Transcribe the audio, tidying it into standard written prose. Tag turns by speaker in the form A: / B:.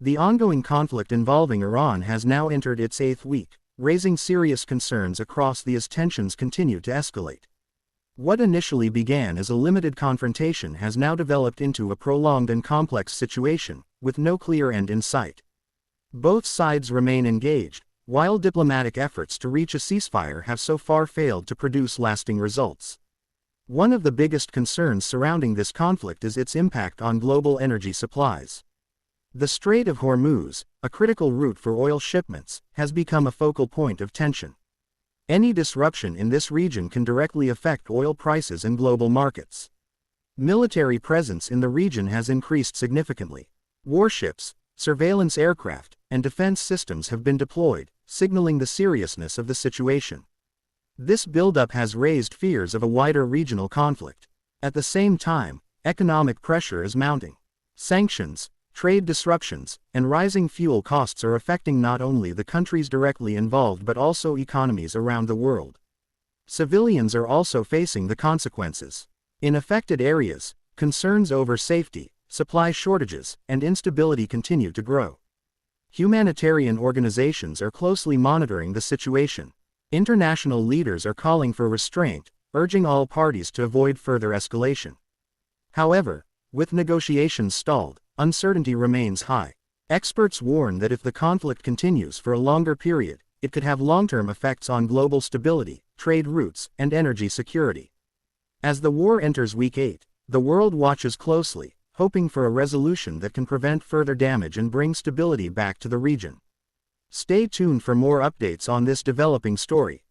A: The ongoing conflict involving Iran has now entered its eighth week, raising serious concerns across the as tensions continue to escalate. What initially began as a limited confrontation has now developed into a prolonged and complex situation, with no clear end in sight. Both sides remain engaged, while diplomatic efforts to reach a ceasefire have so far failed to produce lasting results. One of the biggest concerns surrounding this conflict is its impact on global energy supplies. The Strait of Hormuz, a critical route for oil shipments, has become a focal point of tension. Any disruption in this region can directly affect oil prices and global markets. Military presence in the region has increased significantly. Warships, surveillance aircraft, and defense systems have been deployed, signaling the seriousness of the situation. This buildup has raised fears of a wider regional conflict. At the same time, economic pressure is mounting. Sanctions, trade disruptions, and rising fuel costs are affecting not only the countries directly involved but also economies around the world. Civilians are also facing the consequences. In affected areas, concerns over safety, supply shortages, and instability continue to grow. Humanitarian organizations are closely monitoring the situation. International leaders are calling for restraint, urging all parties to avoid further escalation. However, with negotiations stalled, uncertainty remains high. Experts warn that if the conflict continues for a longer period, it could have long-term effects on global stability, trade routes, and energy security. As the war enters week 8, the world watches closely, hoping for a resolution that can prevent further damage and bring stability back to the region. Stay tuned for more updates on this developing story.